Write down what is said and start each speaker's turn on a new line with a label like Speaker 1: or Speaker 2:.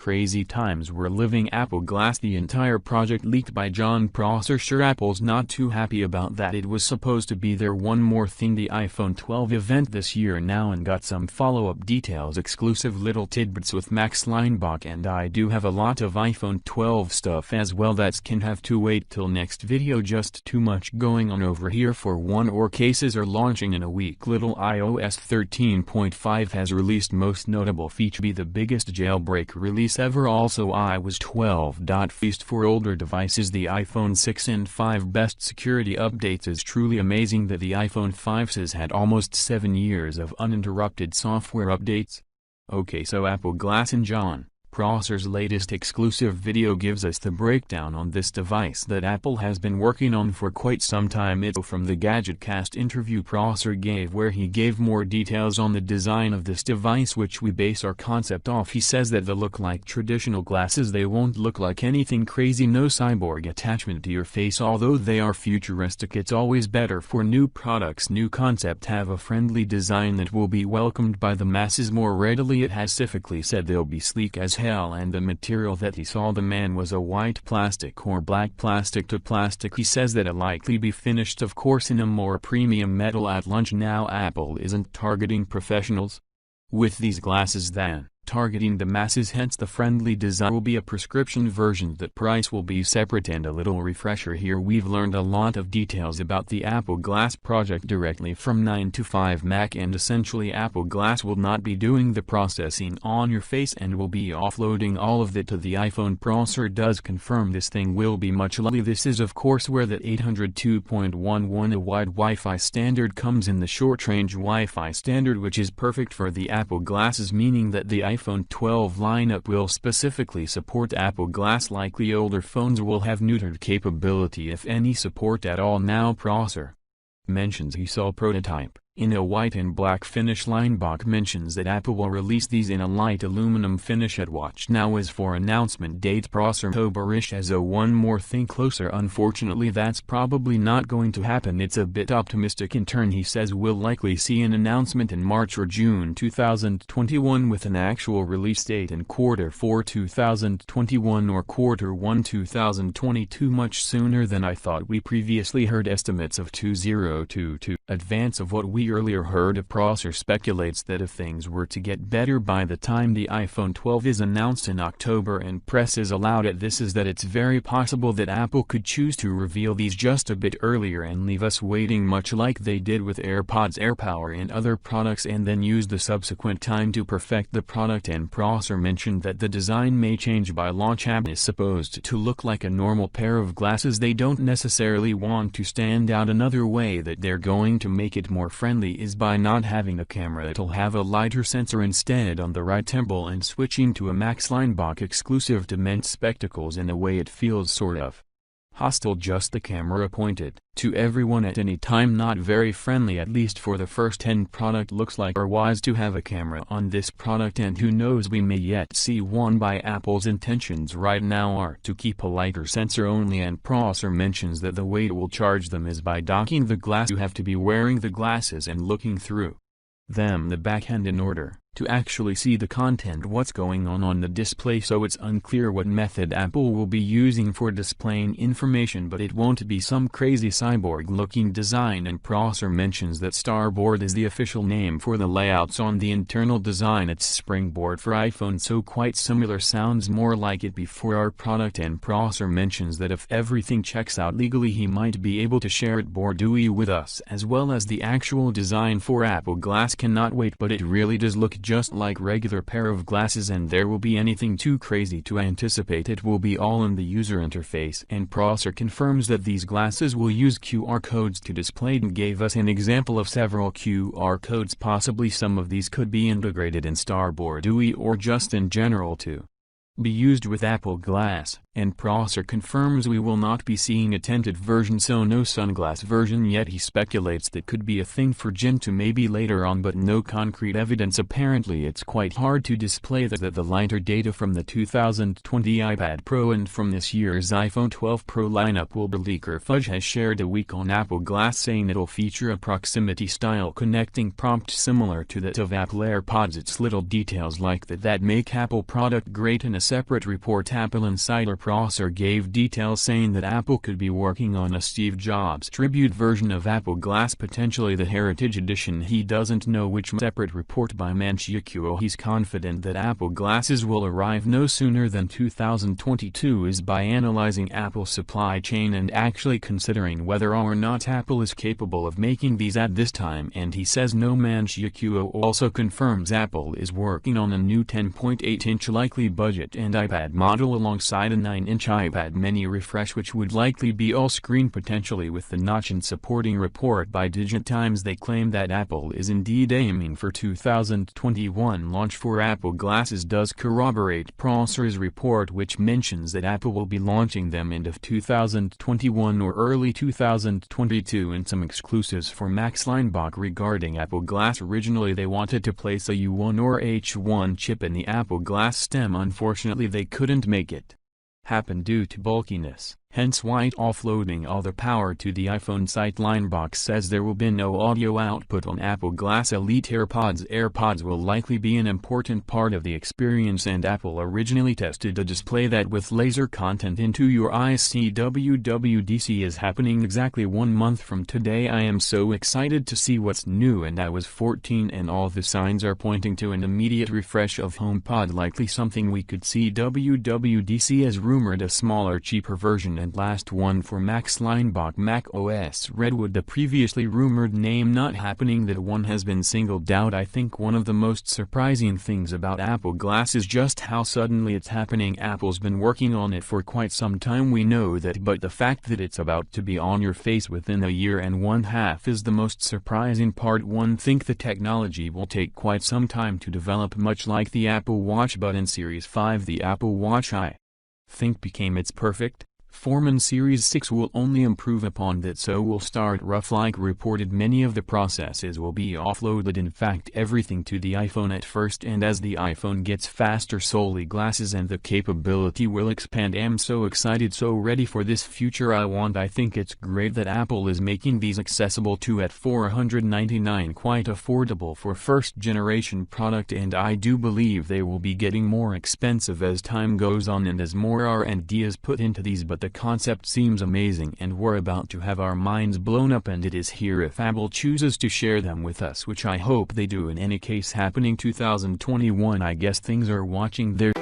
Speaker 1: Crazy times we're living. Apple Glass. The entire project leaked by Jon Prosser. Sure, Apple's not too happy about that. It was supposed to be their one more thing, the iPhone 12 event this year now, and got some follow-up details, exclusive little tidbits with Max Leinbach, and I do have a lot of iPhone 12 stuff as well that can have to wait till next video. Just too much going on over here for one, or cases are launching in a week. Little iOS 13.5 has released most notable feature, be the biggest jailbreak release ever. Also iOS 12. Feast for older devices. The iPhone 6 and 5 best security updates. Is truly amazing that the iPhone 5 has had almost 7 years of uninterrupted software updates. Okay, so Apple Glass and Jon Prosser's latest exclusive video gives us the breakdown on this device that Apple has been working on for quite some time. It's from the GadgetCast interview Prosser gave, where he gave more details on the design of this device, which we base our concept off. He says that they look like traditional glasses. They won't look like anything crazy, no cyborg attachment to your face. Although they are futuristic, it's always better for new products, new concept, have a friendly design that will be welcomed by the masses more readily. It has specifically said they'll be sleek as hell, and the material that he saw the man was a white plastic or black plastic to plastic. He says that it'll likely be finished, of course, in a more premium metal at launch. Now Apple isn't targeting professionals with these glasses than targeting the masses, hence the friendly design will be a prescription version. That price will be separate. And a little refresher here, we've learned a lot of details about the Apple Glass project directly from 9to5Mac, and essentially Apple Glass will not be doing the processing on your face and will be offloading all of it to the iPhone. Prosser does confirm this thing will be much lighter. This is of course where the 802.11 a wide Wi-Fi standard comes in, the short-range Wi-Fi standard, which is perfect for the Apple Glasses, meaning that the iPhone 12 lineup will specifically support Apple Glass. Likely older phones will have neutered capability, if any support at all. Now Prosser mentions he saw prototype in a white and black finish. Leinbach mentions that Apple will release these in a light aluminum finish at watch. Now as for announcement date, Prosser October-ish as a one more thing closer. Unfortunately that's probably not going to happen. It's a bit optimistic. In turn, he says we'll likely see an announcement in March or June 2021 with an actual release date in Q4 2021 or Q1 2022, much sooner than I thought. We previously heard estimates of 2022, advance of what we earlier heard of. Prosser speculates that if things were to get better by the time the iPhone 12 is announced in October and press is allowed it, this is that it's very possible that Apple could choose to reveal these just a bit earlier and leave us waiting, much like they did with AirPods AirPower and other products, and then use the subsequent time to perfect the product. And Prosser mentioned that the design may change by launch. Apple is supposed to look like a normal pair of glasses. They don't necessarily want to stand out. Another way that they're going to make it more friendly is by not having a camera. It'll have a lighter sensor instead on the right temple and switching to a Max Leinbach exclusive Dement spectacles. In a way it feels sort of hostile, just the camera pointed to everyone at any time. Not very friendly, at least for the first 10 product. Looks like are wise to have a camera on this product, and who knows, we may yet see one. By Apple's intentions right now are to keep a lighter sensor only, and Prosser mentions that the way it will charge them is by docking the glass. You have to be wearing the glasses and looking through them the backhand in order to actually see the content, what's going on the display. So it's unclear what method Apple will be using for displaying information, but it won't be some crazy cyborg looking design. And Prosser mentions that Starboard is the official name for the layouts on the internal design. It's Springboard for iPhone, so quite similar, sounds more like it before our product. And Prosser mentions that if everything checks out legally, he might be able to share it board UI with us, as well as the actual design for Apple Glass. Cannot wait, but it really does look just like regular pair of glasses, and there will be anything too crazy to anticipate. It will be all in the user interface. And Prosser confirms that these glasses will use QR codes to display, and gave us an example of several QR codes. Possibly some of these could be integrated in Starboard UI or just in general to be used with Apple Glass. And Prosser confirms we will not be seeing a tinted version, so no sunglass version yet. He speculates that could be a thing for Gen 2 maybe later on, but no concrete evidence. Apparently it's quite hard to display that the lighter data from the 2020 iPad Pro and from this year's iPhone 12 Pro lineup will be leaker. Fudge has shared a week on Apple Glass saying it'll feature a proximity-style connecting prompt similar to that of Apple AirPods. It's little details like that make Apple product great. In a separate report, Apple Insider Prosser gave details saying that Apple could be working on a Steve Jobs tribute version of Apple Glass, potentially the Heritage Edition. He doesn't know which. Separate report by Manchiakuo. He's confident that Apple Glasses will arrive no sooner than 2022 is by analyzing Apple's supply chain and actually considering whether or not Apple is capable of making these at this time. And he says no. Manchiakuo also confirms Apple is working on a new 10.8-inch likely budget and iPad model alongside a 9-inch iPad mini refresh, which would likely be all-screen, potentially with the notch. In supporting report by DigiTimes, they claim that Apple is indeed aiming for 2021 launch for Apple Glasses. Does corroborate Prosser's report, which mentions that Apple will be launching them end of 2021 or early 2022, and some exclusives for Max Linebach regarding Apple Glass. Originally they wanted to place a U1 or H1 chip in the Apple Glass stem. Unfortunately they couldn't make it happen due to bulkiness, hence why offloading all the power to the iPhone site. Linebach says there will be no audio output on Apple Glass Elite AirPods. AirPods will likely be an important part of the experience, and Apple originally tested a display that with laser content into your eyes. WWDC is happening exactly 1 month from today. I am so excited to see what's new, and I was 14 and all the signs are pointing to an immediate refresh of HomePod, likely something we could see. WWDC has rumored a smaller, cheaper version and last one for Max Linebach. Mac OS Redwood, the previously rumored name, not happening. That one has been singled out. I think one of the most surprising things about Apple Glass is just how suddenly it's happening. Apple's been working on it for quite some time, we know that, but the fact that it's about to be on your face within a year and 1/2 is the most surprising part. One think the technology will take quite some time to develop, much like the Apple Watch, but in Series 5 the Apple Watch I think became its perfect form, and Series 6 will only improve upon that, so will start rough. Like reported, many of the processes will be offloaded, in fact everything, to the iPhone at first, and as the iPhone gets faster, solely glasses and the capability will expand. Am so excited, so ready for this future. I think it's great that Apple is making these accessible too at $499, quite affordable for first generation product, and I do believe they will be getting more expensive as time goes on and as more R&D is put into these, but the concept seems amazing and we're about to have our minds blown up, and it is here if Apple chooses to share them with us, which I hope they do. In any case, happening 2021, I guess things are watching their